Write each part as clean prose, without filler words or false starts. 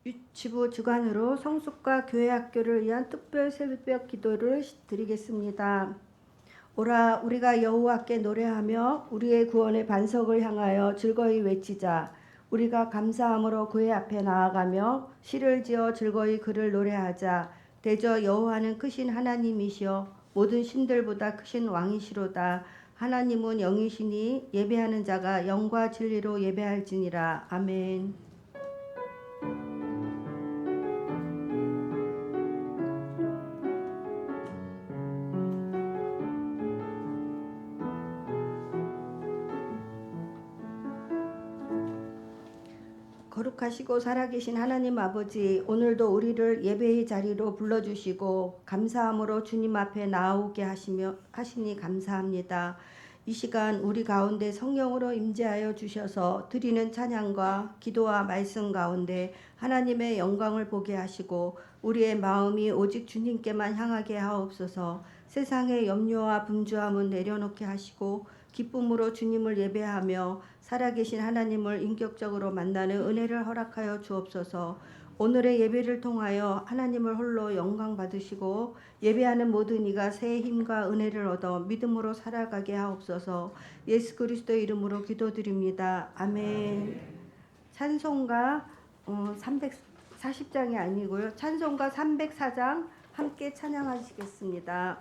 유치부 주관으로 성숙과 교회 학교를 위한 특별 새벽 기도를 드리겠습니다. 오라 우리가 여호와께 노래하며 우리의 구원의 반석을 향하여 즐거이 외치자. 우리가 감사함으로 그의 앞에 나아가며 시를 지어 즐거이 그를 노래하자. 대저 여호와는 크신 하나님이시여 모든 신들보다 크신 왕이시로다. 하나님은 영이시니 예배하는 자가 영과 진리로 예배할지니라. 아멘. 거룩하시고 살아계신 하나님 아버지, 오늘도 우리를 예배의 자리로 불러주시고 감사함으로 주님 앞에 나아오게 하시니 감사합니다. 이 시간 우리 가운데 성령으로 임재하여 주셔서 드리는 찬양과 기도와 말씀 가운데 하나님의 영광을 보게 하시고 우리의 마음이 오직 주님께만 향하게 하옵소서. 세상의 염려와 분주함은 내려놓게 하시고 기쁨으로 주님을 예배하며 살아계신 하나님을 인격적으로 만나는 은혜를 허락하여 주옵소서. 오늘의 예배를 통하여 하나님을 홀로 영광 받으시고 예배하는 모든 이가 새 힘과 은혜를 얻어 믿음으로 살아가게 하옵소서. 예수 그리스도의 이름으로 기도드립니다. 아멘. 찬송가 340장이 아니고요. 찬송가 304장 함께 찬양하시겠습니다.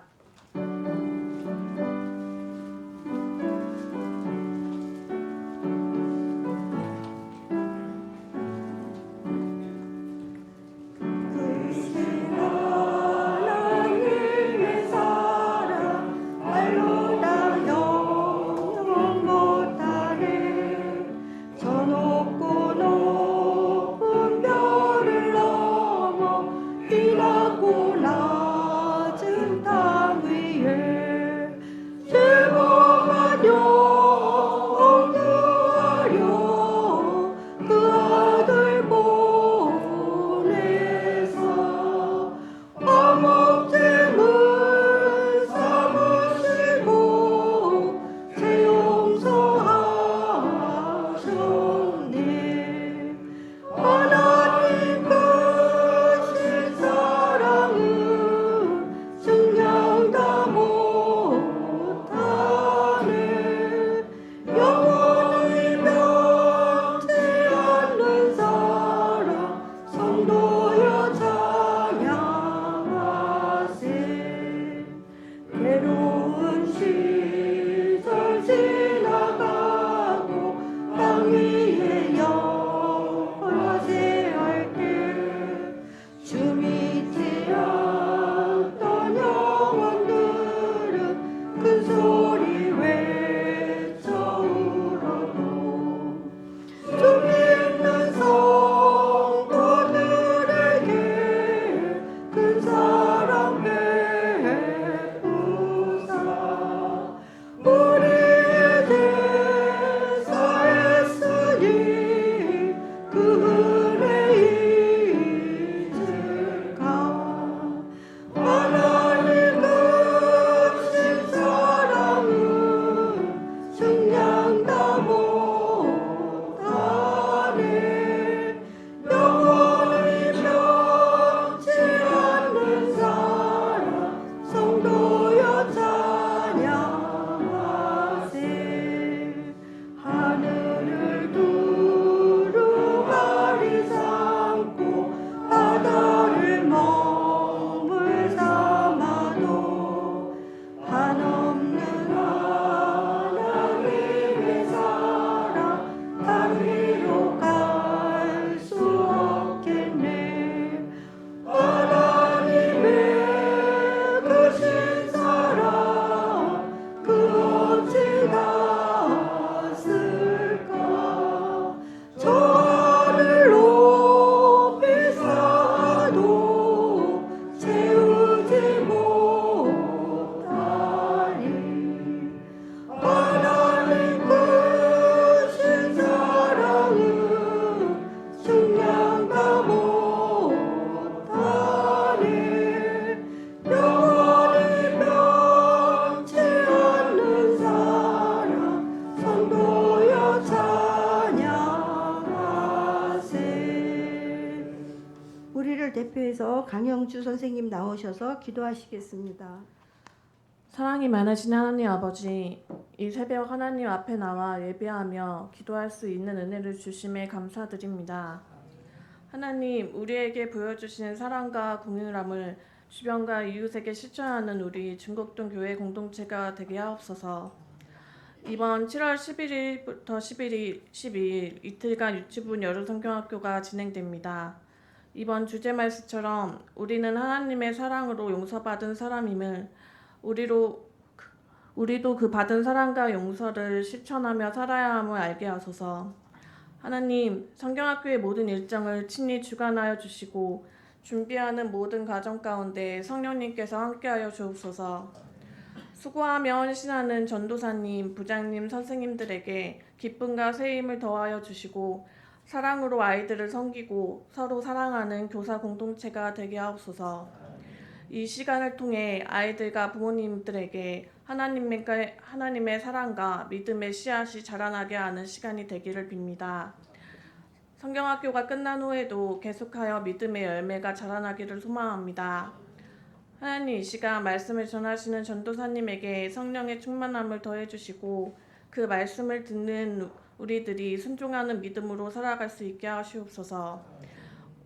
교회에서 강영주 선생님 나오셔서 기도하시겠습니다. 사랑이 많으신 하나님 아버지, 이 새벽 하나님 앞에 나와 예배하며 기도할 수 있는 은혜를 주심에 감사드립니다. 하나님, 우리에게 보여주신 사랑과 공유함을 주변과 이웃에게 실천하는 우리 중곡동 교회 공동체가 되게 하옵소서. 이번 7월 11일부터 12일 이틀간 유치분 여름 성경학교가 진행됩니다. 이번 주제 말씀처럼 우리는 하나님의 사랑으로 용서받은 사람임을 우리도 그 받은 사랑과 용서를 실천하며 살아야 함을 알게 하소서. 하나님, 성경학교의 모든 일정을 친히 주관하여 주시고 준비하는 모든 과정 가운데 성령님께서 함께하여 주옵소서. 수고하며 헌신하는 전도사님, 부장님, 선생님들에게 기쁨과 세임을 더하여 주시고 사랑으로 아이들을 섬기고 서로 사랑하는 교사 공동체가 되게 하옵소서. 이 시간을 통해 아이들과 부모님들에게 하나님의 사랑과 믿음의 씨앗이 자라나게 하는 시간이 되기를 빕니다. 성경학교가 끝난 후에도 계속하여 믿음의 열매가 자라나기를 소망합니다. 하나님, 이 시간 말씀을 전하시는 전도사님에게 성령의 충만함을 더해주시고 그 말씀을 듣는 우리들이 순종하는 믿음으로 살아갈 수 있게 하시옵소서.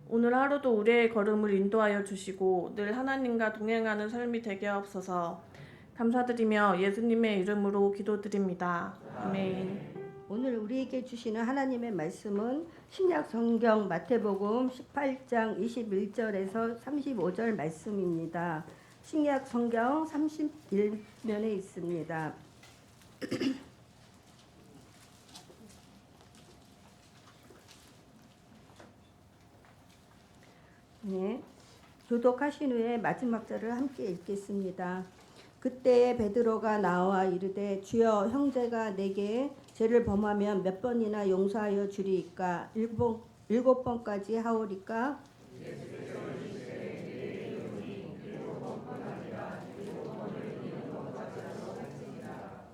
오늘 하루도 우리의 걸음을 인도하여 주시고 늘 하나님과 동행하는 삶이 되게 하옵소서. 감사드리며 예수님의 이름으로 기도드립니다. 아멘. 오늘 우리에게 주시는 하나님의 말씀은 신약 성경 마태복음 18장 21절에서 35절 말씀입니다. 신약 성경 31면에 있습니다. 네, 교독하신 후에 마지막 절을 함께 읽겠습니다. 그때 베드로가 나와 이르되 주여, 형제가 내게 죄를 범하면 몇 번이나 용서하여 주리이까? 일곱 번까지 하오리까?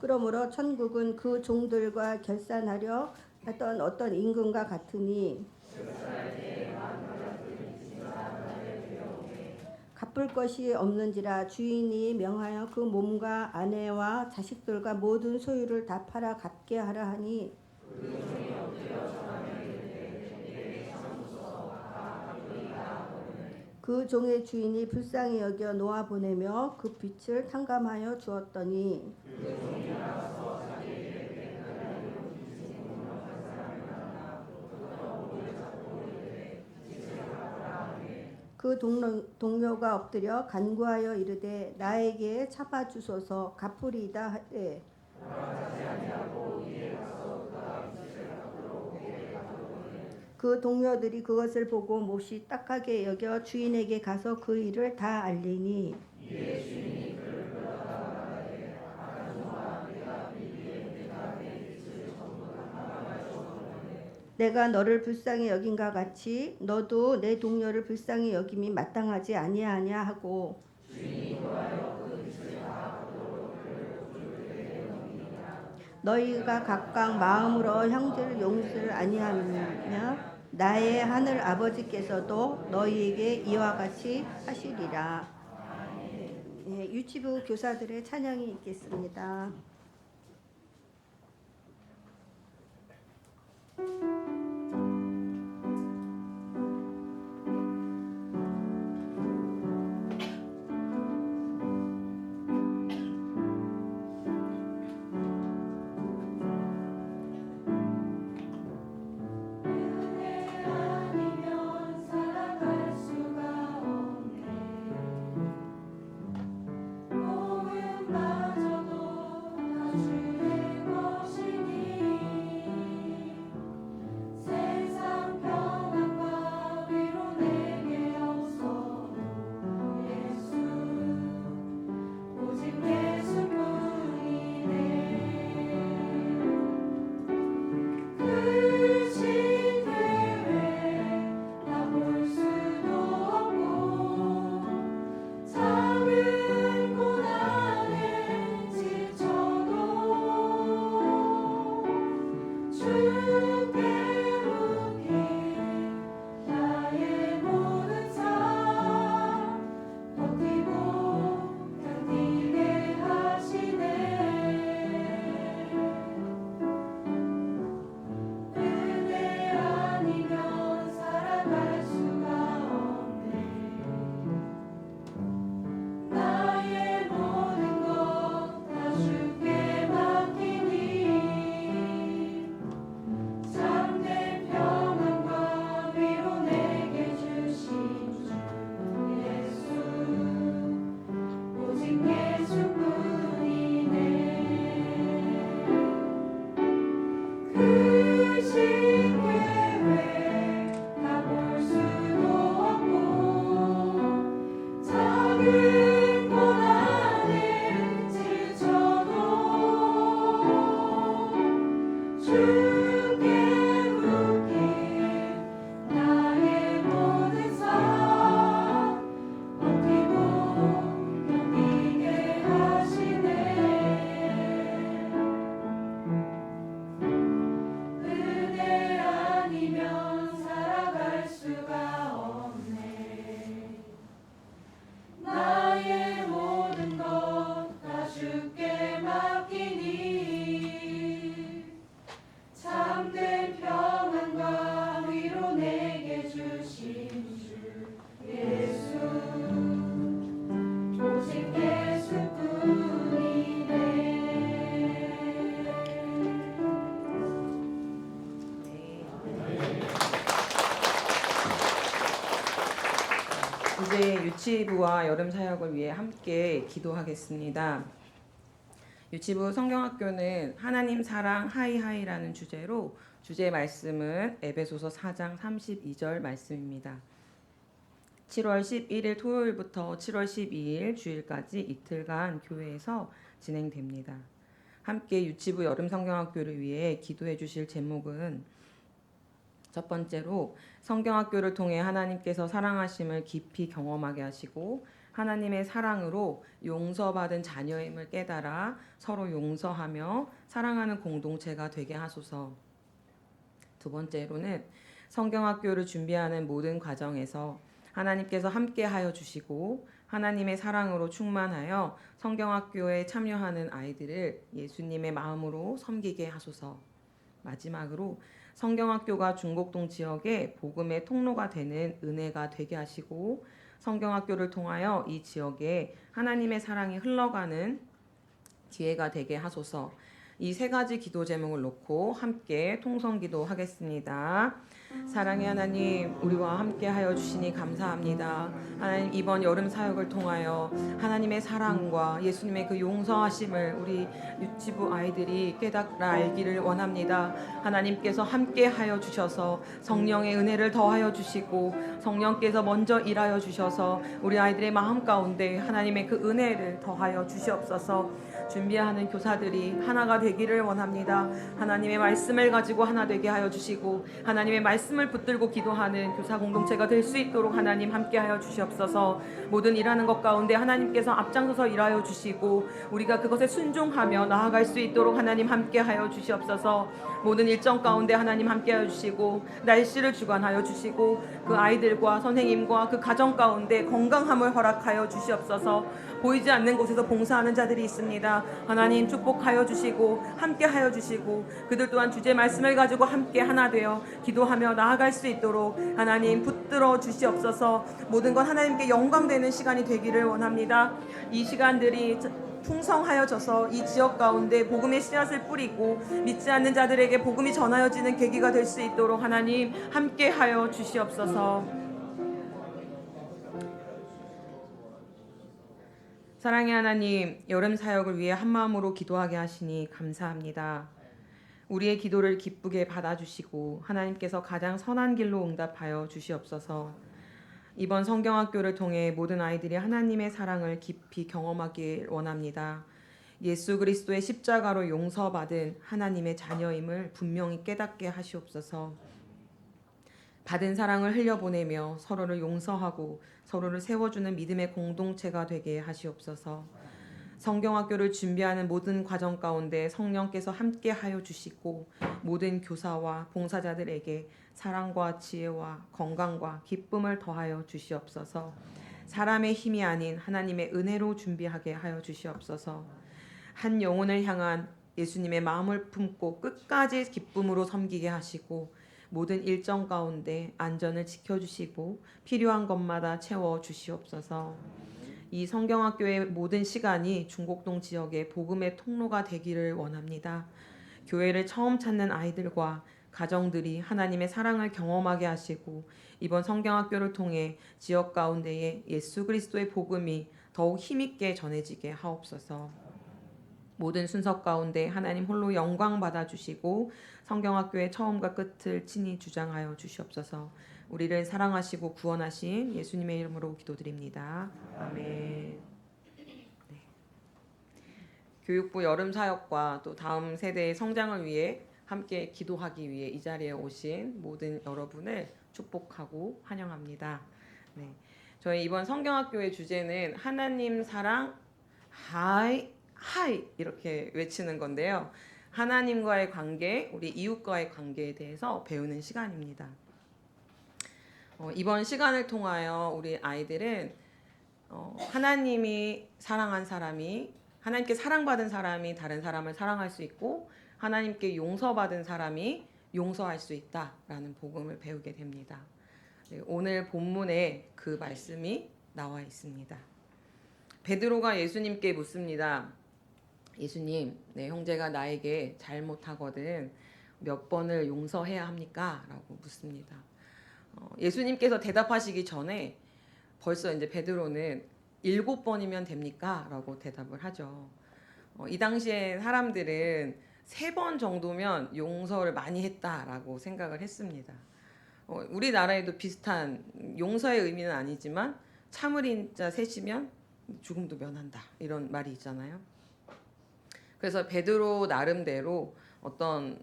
그러므로 천국은 그 종들과 결산하려 하던 어떤 임금과 같으니 갚을 것이 없는지라 주인이 명하여 그 몸과 아내와 자식들과 모든 소유를 다 팔아 갚게 하라 하니 그 종의 주인이 불쌍히 여겨 놓아 보내며 그 빚을 탕감하여 주었더니 그 동료가 엎드려 간구하여 이르되 나에게 참아주소서, 갚으리이다 하되 그 동료들이 그것을 보고 몹시 딱하게 여겨 주인에게 가서 그 일을 다 알리니 내가 너를 불쌍히 여긴가 같이 너도 내 동료를 불쌍히 여김이 마땅하지 아니하냐 하고 너희가 각각 마음으로 형제를 용서를 아니하며 나의 하늘 아버지께서도 너희에게 이와 같이 하시리라. 네, 유치부 교사들의 찬양이 있겠습니다. 이제 유치부와 여름 사역을 위해 함께 기도하겠습니다. 유치부 성경학교는 하나님 사랑 하이하이라는 주제로 주제 말씀은 에베소서 4장 32절 말씀입니다. 7월 11일 토요일부터 7월 12일 주일까지 이틀간 교회에서 진행됩니다. 함께 유치부 여름 성경학교를 위해 기도해 주실 제목은 첫 번째로 성경학교를 통해 하나님께서 사랑하심을 깊이 경험하게 하시고 하나님의 사랑으로 용서받은 자녀임을 깨달아 서로 용서하며 사랑하는 공동체가 되게 하소서. 두 번째로는 성경학교를 준비하는 모든 과정에서 하나님께서 함께하여 주시고 하나님의 사랑으로 충만하여 성경학교에 참여하는 아이들을 예수님의 마음으로 섬기게 하소서. 마지막으로 성경학교가 중곡동 지역의 복음의 통로가 되는 은혜가 되게 하시고 성경학교를 통하여 이 지역에 하나님의 사랑이 흘러가는 기회가 되게 하소서. 이 세 가지 기도 제목을 놓고 함께 통성기도 하겠습니다. 사랑의 하나님, 우리와 함께 하여 주시니 감사합니다. 하나님, 이번 여름 사역을 통하여 하나님의 사랑과 예수님의 그 용서하심을 우리 유치부 아이들이 깨닫라 알기를 원합니다. 하나님께서 함께 하여 주셔서 성령의 은혜를 더하여 주시고 성령께서 먼저 일하여 주셔서 우리 아이들의 마음 가운데 하나님의 그 은혜를 더하여 주시옵소서. 준비하는 교사들이 하나가 되기를 원합니다. 하나님의 말씀을 가지고 하나 되게 하여 주시고 하나님의 말씀을 붙들고 기도하는 교사 공동체가 될 수 있도록 하나님 함께 하여 주시옵소서. 모든 일하는 것 가운데 하나님께서 앞장서서 일하여 주시고 우리가 그것에 순종하며 나아갈 수 있도록 하나님 함께 하여 주시옵소서. 모든 일정 가운데 하나님 함께 하여 주시고 날씨를 주관하여 주시고 그 아이들과 선생님과 그 가정 가운데 건강함을 허락하여 주시옵소서. 보이지 않는 곳에서 봉사하는 자들이 있습니다. 하나님 축복하여 주시고 함께 하여 주시고 그들 또한 주제 말씀을 가지고 함께 하나 되어 기도하며 나아갈 수 있도록 하나님 붙들어 주시옵소서. 모든 것 하나님께 영광되는 시간이 되기를 원합니다. 이 시간들이 풍성하여져서 이 지역 가운데 복음의 씨앗을 뿌리고 믿지 않는 자들에게 복음이 전하여지는 계기가 될 수 있도록 하나님 함께 하여 주시옵소서. 사랑의 하나님, 여름 사역을 위해 한마음으로 기도하게 하시니 감사합니다. 우리의 기도를 기쁘게 받아주시고 하나님께서 가장 선한 길로 응답하여 주시옵소서. 이번 성경학교를 통해 모든 아이들이 하나님의 사랑을 깊이 경험하길 원합니다. 예수 그리스도의 십자가로 용서받은 하나님의 자녀임을 분명히 깨닫게 하시옵소서. 받은 사랑을 흘려보내며 서로를 용서하고 서로를 세워주는 믿음의 공동체가 되게 하시옵소서. 성경학교를 준비하는 모든 과정 가운데 성령께서 함께하여 주시고 모든 교사와 봉사자들에게 사랑과 지혜와 건강과 기쁨을 더하여 주시옵소서. 사람의 힘이 아닌 하나님의 은혜로 준비하게 하여 주시옵소서. 한 영혼을 향한 예수님의 마음을 품고 끝까지 기쁨으로 섬기게 하시고 모든 일정 가운데 안전을 지켜주시고 필요한 것마다 채워주시옵소서. 이 성경학교의 모든 시간이 중곡동 지역의 복음의 통로가 되기를 원합니다. 교회를 처음 찾는 아이들과 가정들이 하나님의 사랑을 경험하게 하시고 이번 성경학교를 통해 지역 가운데에 예수 그리스도의 복음이 더욱 힘있게 전해지게 하옵소서. 모든 순서 가운데 하나님 홀로 영광 받아주시고 성경학교의 처음과 끝을 친히 주장하여 주시옵소서. 우리를 사랑하시고 구원하신 예수님의 이름으로 기도드립니다. 아멘. 네. 교육부 여름 사역과 또 다음 세대의 성장을 위해 함께 기도하기 위해 이 자리에 오신 모든 여러분을 축복하고 환영합니다. 네. 저희 이번 성경학교의 주제는 하나님 사랑 하이 이렇게 외치는 건데요. 하나님과의 관계, 우리 이웃과의 관계에 대해서 배우는 시간입니다. 이번 시간을 통하여 우리 아이들은 하나님이 사랑한 사람이 하나님께 사랑받은 사람이 다른 사람을 사랑할 수 있고 하나님께 용서받은 사람이 용서할 수 있다라는 복음을 배우게 됩니다. 오늘 본문에 그 말씀이 나와 있습니다. 베드로가 예수님께 묻습니다. 예수님, 내 형제가 나에게 잘못하거든 몇 번을 용서해야 합니까? 라고 묻습니다. 예수님께서 대답하시기 전에 벌써 이제 베드로는 7번이면 됩니까? 라고 대답을 하죠. 이 당시에 사람들은 3번 정도면 용서를 많이 했다라고 생각을 했습니다. 우리나라에도 비슷한 용서의 의미는 아니지만 참을인 자 셋이면 죽음도 면한다 이런 말이 있잖아요. 그래서 베드로 나름대로 어떤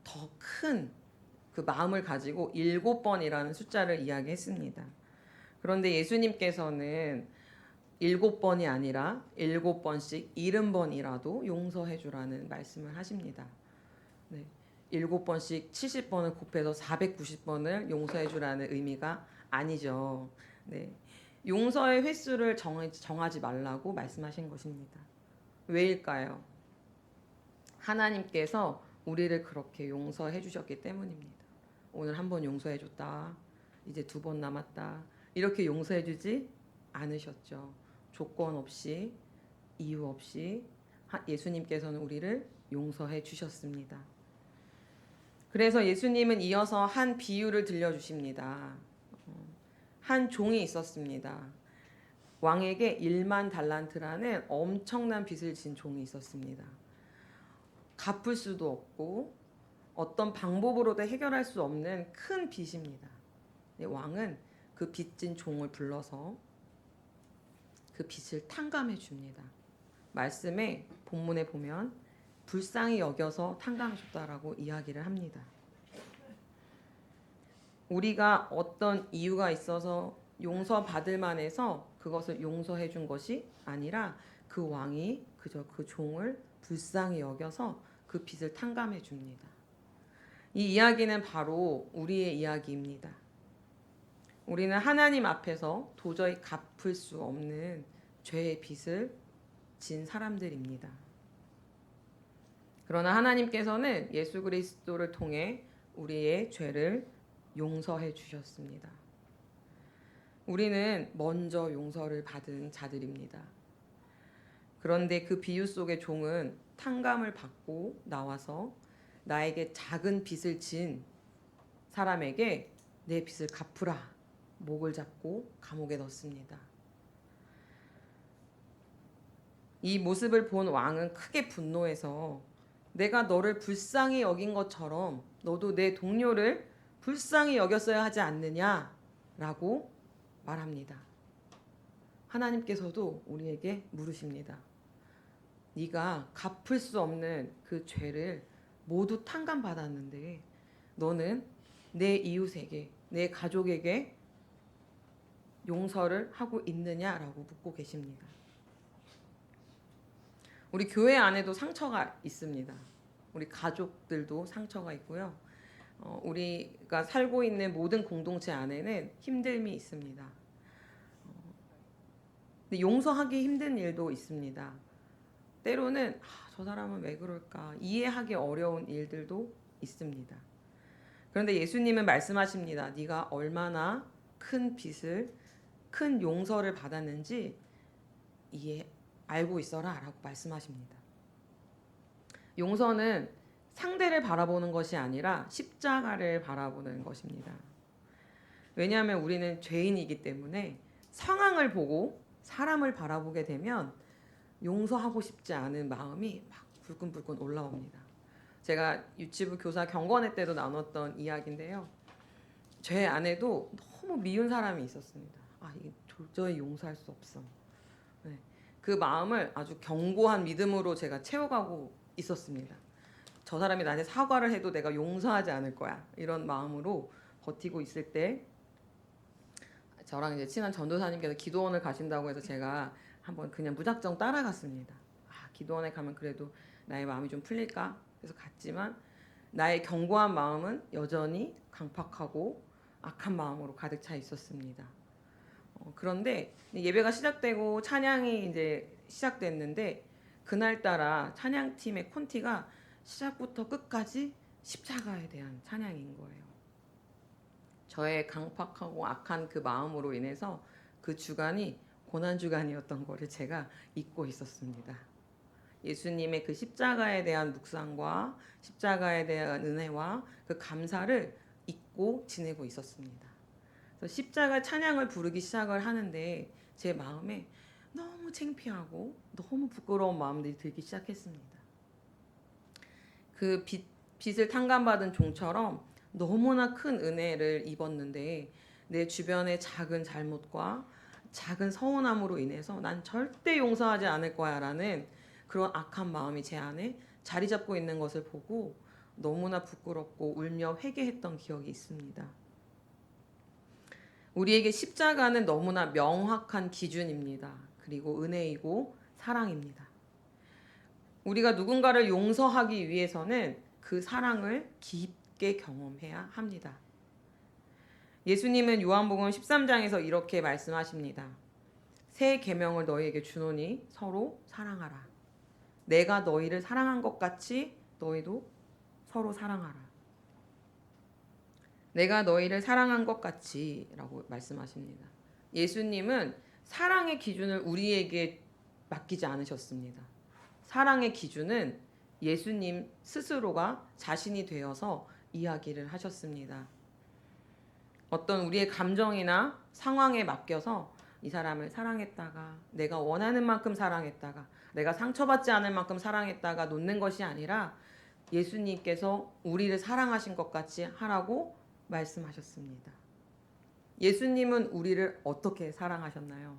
더 큰 그 마음을 가지고 7번이라는 숫자를 이야기했습니다. 그런데 예수님께서는 7번이 아니라 7번씩 70번이라도 용서해 주라는 말씀을 하십니다. 네. 7번씩 70번을 곱해서 490번을 용서해 주라는 의미가 아니죠. 네. 용서의 횟수를 정하지 말라고 말씀하신 것입니다. 왜일까요? 하나님께서 우리를 그렇게 용서해 주셨기 때문입니다. 오늘 한 번 용서해 줬다. 이제 2번 남았다. 이렇게 용서해 주지 않으셨죠. 조건 없이, 이유 없이 예수님께서는 우리를 용서해 주셨습니다. 그래서 예수님은 이어서 한 비유를 들려주십니다. 한 종이 있었습니다. 왕에게 1만 달란트라는 엄청난 빚을 진 종이 있었습니다. 갚을 수도 없고 어떤 방법으로도 해결할 수 없는 큰 빚입니다. 왕은 그 빚진 종을 불러서 그 빚을 탕감해 줍니다. 말씀에 본문에 보면 불쌍히 여겨서 탕감해 줬다라고 이야기를 합니다. 우리가 어떤 이유가 있어서 용서받을 만해서 그것을 용서해 준 것이 아니라 그 왕이 그저 그 종을 불쌍히 여겨서 그 빚을 탕감해 줍니다. 이 이야기는 바로 우리의 이야기입니다. 우리는 하나님 앞에서 도저히 갚을 수 없는 죄의 빚을 진 사람들입니다. 그러나 하나님께서는 예수 그리스도를 통해 우리의 죄를 용서해 주셨습니다. 우리는 먼저 용서를 받은 자들입니다. 그런데 그 비유 속의 종은 탕감을 받고 나와서 나에게 작은 빚을 진 사람에게 내 빚을 갚으라 목을 잡고 감옥에 넣습니다. 이 모습을 본 왕은 크게 분노해서 내가 너를 불쌍히 여긴 것처럼 너도 내 동료를 불쌍히 여겼어야 하지 않느냐라고 말합니다. 하나님께서도 우리에게 물으십니다. 네가 갚을 수 없는 그 죄를 모두 탕감받았는데 너는 내 이웃에게, 내 가족에게 용서를 하고 있느냐라고 묻고 계십니다. 우리 교회 안에도 상처가 있습니다. 우리 가족들도 상처가 있고요. 우리가 살고 있는 모든 공동체 안에는 힘듦이 있습니다. 근데 용서하기 힘든 일도 있습니다. 때로는 저 사람은 왜 그럴까 이해하기 어려운 일들도 있습니다. 그런데 예수님은 말씀하십니다. 네가 얼마나 큰 빚을, 큰 용서를 받았는지 알고 있어라 라고 말씀하십니다. 용서는 상대를 바라보는 것이 아니라 십자가를 바라보는 것입니다. 왜냐하면 우리는 죄인이기 때문에 상황을 보고 사람을 바라보게 되면 용서하고 싶지 않은 마음이 막 불끈불끈 올라옵니다. 제가 유치부 교사 경건회 때도 나눴던 이야기인데요. 제 안에도 너무 미운 사람이 있었습니다. 이게 도저히 용서할 수 없어. 네. 그 마음을 아주 견고한 믿음으로 제가 채워가고 있었습니다. 저 사람이 나한테 사과를 해도 내가 용서하지 않을 거야. 이런 마음으로 버티고 있을 때 저랑 이제 친한 전도사님께서 기도원을 가신다고 해서 제가 한번 그냥 무작정 따라갔습니다. 기도원에 가면 그래도 나의 마음이 좀 풀릴까? 그래서 갔지만 나의 견고한 마음은 여전히 강팍하고 악한 마음으로 가득 차 있었습니다. 그런데 예배가 시작되고 찬양이 이제 시작됐는데 그날따라 찬양팀의 콘티가 시작부터 끝까지 십자가에 대한 찬양인 거예요. 저의 강팍하고 악한 그 마음으로 인해서 그 주간이 고난주간이었던 것을 제가 잊고 있었습니다. 예수님의 그 십자가에 대한 묵상과 십자가에 대한 은혜와 그 감사를 잊고 지내고 있었습니다. 그래서 그래서 십자가 찬양을 부르기 시작을 하는데 제 마음에 너무 창피하고 너무 부끄러운 마음들이 들기 시작했습니다. 그 빚을 탕감받은 종처럼 너무나 큰 은혜를 입었는데 내 주변의 작은 잘못과 작은 서운함으로 인해서 난 절대 용서하지 않을 거야 라는 그런 악한 마음이 제 안에 자리 잡고 있는 것을 보고 너무나 부끄럽고 울며 회개했던 기억이 있습니다. 우리에게 십자가는 너무나 명확한 기준입니다. 그리고 은혜이고 사랑입니다. 우리가 누군가를 용서하기 위해서는 그 사랑을 깊게 경험해야 합니다. 예수님은 요한복음 13장에서 이렇게 말씀하십니다. 새 계명을 너희에게 주노니 서로 사랑하라. 내가 너희를 사랑한 것 같이 너희도 서로 사랑하라. 내가 너희를 사랑한 것 같이 라고 말씀하십니다. 예수님은 사랑의 기준을 우리에게 맡기지 않으셨습니다. 사랑의 기준은 예수님 스스로가 자신이 되어서 이야기를 하셨습니다. 어떤 우리의 감정이나 상황에 맡겨서 이 사람을 사랑했다가 내가 원하는 만큼 사랑했다가 내가 상처받지 않을 만큼 사랑했다가 놓는 것이 아니라 예수님께서 우리를 사랑하신 것 같이 하라고 말씀하셨습니다. 예수님은 우리를 어떻게 사랑하셨나요?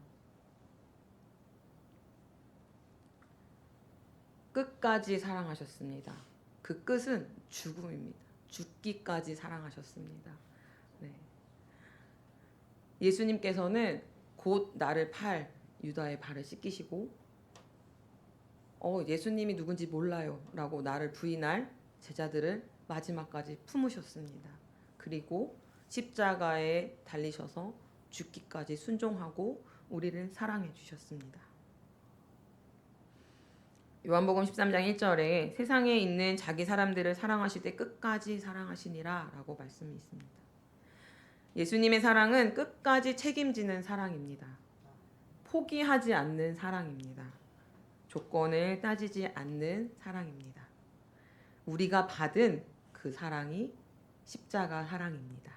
끝까지 사랑하셨습니다. 그 끝은 죽음입니다. 죽기까지 사랑하셨습니다. 네. 예수님께서는 곧 나를 팔 유다의 발을 씻기시고 예수님이 누군지 몰라요 라고 나를 부인할 제자들을 마지막까지 품으셨습니다. 그리고 십자가에 달리셔서 죽기까지 순종하고 우리를 사랑해 주셨습니다. 요한복음 13장 1절에 세상에 있는 자기 사람들을 사랑하실 때 끝까지 사랑하시니라 라고 말씀이 있습니다. 예수님의 사랑은 끝까지 책임지는 사랑입니다. 포기하지 않는 사랑입니다. 조건을 따지지 않는 사랑입니다. 우리가 받은 그 사랑이 십자가 사랑입니다.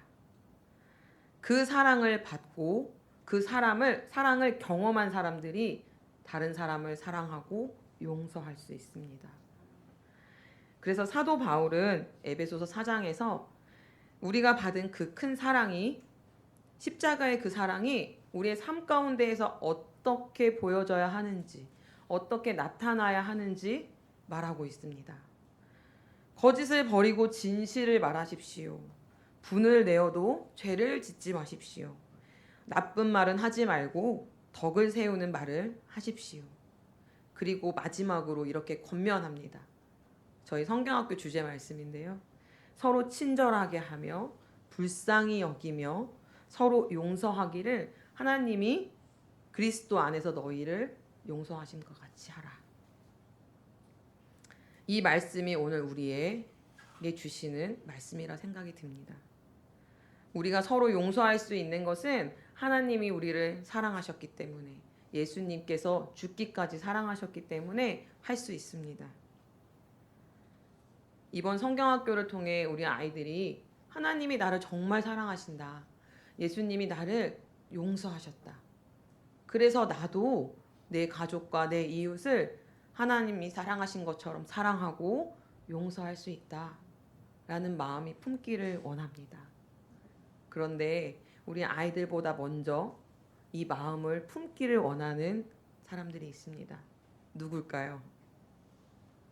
그 사랑을 받고 그 사랑을 경험한 사람들이 다른 사람을 사랑하고 용서할 수 있습니다. 그래서 사도 바울은 에베소서 4장에서 우리가 받은 그 큰 사랑이 십자가의 그 사랑이 우리의 삶 가운데에서 어떻게 보여져야 하는지 어떻게 나타나야 하는지 말하고 있습니다. 거짓을 버리고 진실을 말하십시오. 분을 내어도 죄를 짓지 마십시오. 나쁜 말은 하지 말고 덕을 세우는 말을 하십시오. 그리고 마지막으로 이렇게 권면합니다. 저희 성경학교 주제 말씀인데요. 서로 친절하게 하며 불쌍히 여기며 서로 용서하기를 하나님이 그리스도 안에서 너희를 용서하신 것 같이 하라. 이 말씀이 오늘 우리에게 주시는 말씀이라 생각이 듭니다. 우리가 서로 용서할 수 있는 것은 하나님이 우리를 사랑하셨기 때문에 예수님께서 죽기까지 사랑하셨기 때문에 할 수 있습니다. 이번 성경학교를 통해 우리 아이들이 하나님이 나를 정말 사랑하신다. 예수님이 나를 용서하셨다. 그래서 나도 내 가족과 내 이웃을 하나님이 사랑하신 것처럼 사랑하고 용서할 수 있다. 라는 마음이 품기를 원합니다. 그런데 우리 아이들보다 먼저 이 마음을 품기를 원하는 사람들이 있습니다. 누굴까요?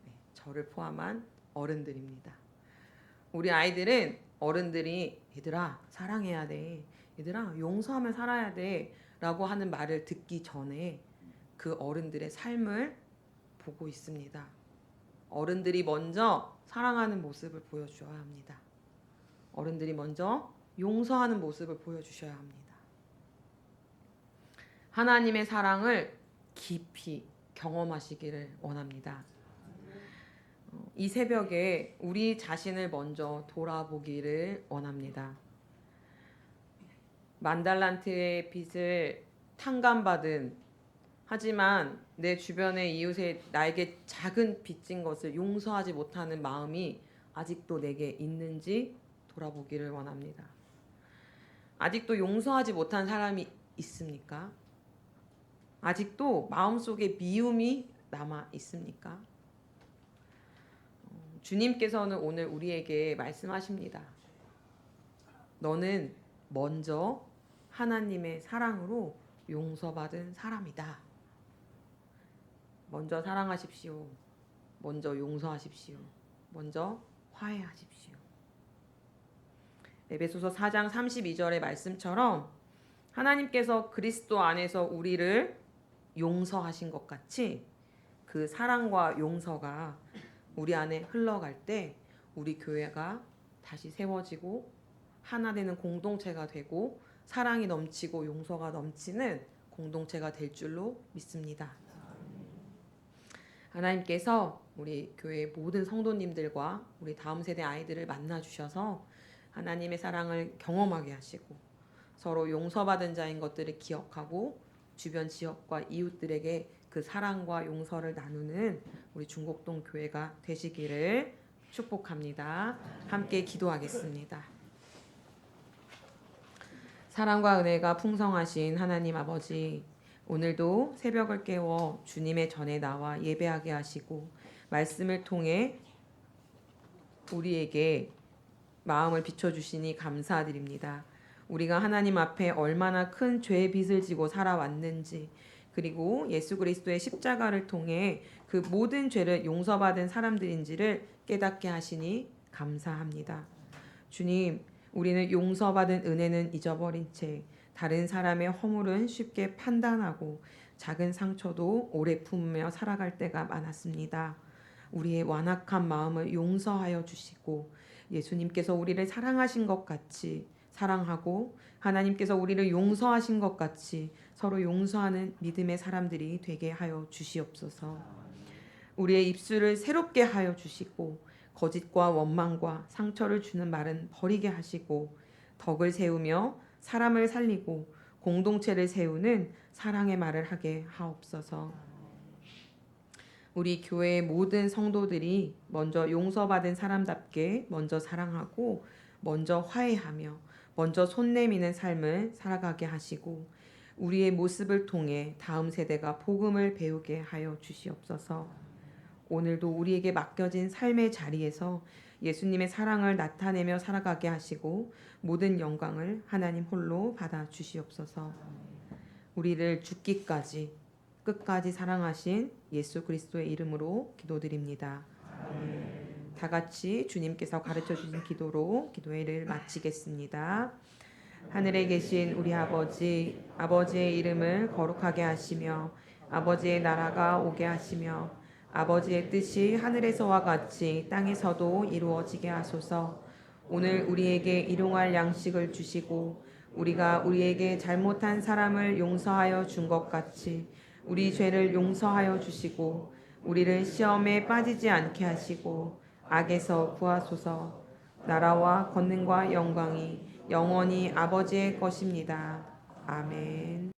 네, 저를 포함한 어른들입니다. 우리 아이들은 어른들이 얘들아 사랑해야 돼. 얘들아 용서하며 살아야 돼. 라고 하는 말을 듣기 전에 그 어른들의 삶을 보고 있습니다. 어른들이 먼저 사랑하는 모습을 보여주어야 합니다. 어른들이 먼저 용서하는 모습을 보여주셔야 합니다. 하나님의 사랑을 깊이 경험하시기를 원합니다. 이 새벽에 우리 자신을 먼저 돌아보기를 원합니다. 만달란트의 빚을 탕감받은 하지만 내 주변의 이웃에 나에게 작은 빚진 것을 용서하지 못하는 마음이 아직도 내게 있는지 돌아보기를 원합니다. 아직도 용서하지 못한 사람이 있습니까? 아직도 마음속에 미움이 남아 있습니까? 주님께서는 오늘 우리에게 말씀하십니다. 너는 먼저 하나님의 사랑으로 용서받은 사람이다. 먼저 사랑하십시오. 먼저 용서하십시오. 먼저 화해하십시오. 에베소서 4장 32절의 말씀처럼 하나님께서 그리스도 안에서 우리를 용서하신 것 같이 그 사랑과 용서가 우리 안에 흘러갈 때 우리 교회가 다시 세워지고 하나 되는 공동체가 되고 사랑이 넘치고 용서가 넘치는 공동체가 될 줄로 믿습니다. 하나님께서 우리 교회 모든 성도님들과 우리 다음 세대 아이들을 만나 주셔서 하나님의 사랑을 경험하게 하시고 서로 용서받은 자인 것들을 기억하고 주변 지역과 이웃들에게 그 사랑과 용서를 나누는 우리 중곡동 교회가 되시기를 축복합니다. 함께 기도하겠습니다. 사랑과 은혜가 풍성하신 하나님 아버지, 오늘도 새벽을 깨워 주님의 전에 나와 예배하게 하시고 말씀을 통해 우리에게 마음을 비춰주시니 감사드립니다. 우리가 하나님 앞에 얼마나 큰 죄의 빚을 지고 살아왔는지, 그리고 예수 그리스도의 십자가를 통해 그 모든 죄를 용서받은 사람들인지를 깨닫게 하시니 감사합니다. 주님, 우리는 용서받은 은혜는 잊어버린 채 다른 사람의 허물은 쉽게 판단하고 작은 상처도 오래 품으며 살아갈 때가 많았습니다. 우리의 완악한 마음을 용서하여 주시고 예수님께서 우리를 사랑하신 것 같이 사랑하고 하나님께서 우리를 용서하신 것 같이 서로 용서하는 믿음의 사람들이 되게 하여 주시옵소서. 우리의 입술을 새롭게 하여 주시고 거짓과 원망과 상처를 주는 말은 버리게 하시고 덕을 세우며 사람을 살리고 공동체를 세우는 사랑의 말을 하게 하옵소서. 우리 교회의 모든 성도들이 먼저 용서받은 사람답게 먼저 사랑하고 먼저 화해하며 먼저 손 내미는 삶을 살아가게 하시고 우리의 모습을 통해 다음 세대가 복음을 배우게 하여 주시옵소서. 오늘도 우리에게 맡겨진 삶의 자리에서 예수님의 사랑을 나타내며 살아가게 하시고 모든 영광을 하나님 홀로 받아 주시옵소서. 우리를 죽기까지 끝까지 사랑하신 예수 그리스도의 이름으로 기도드립니다. 다 같이 주님께서 가르쳐 주신 기도로 기도회를 마치겠습니다. 하늘에 계신 우리 아버지, 아버지의 이름을 거룩하게 하시며 아버지의 나라가 오게 하시며 아버지의 뜻이 하늘에서와 같이 땅에서도 이루어지게 하소서. 오늘 우리에게 일용할 양식을 주시고 우리가 우리에게 잘못한 사람을 용서하여 준 것 같이 우리 죄를 용서하여 주시고 우리를 시험에 빠지지 않게 하시고 악에서 구하소서. 나라와 권능과 영광이 영원히 아버지의 것입니다. 아멘.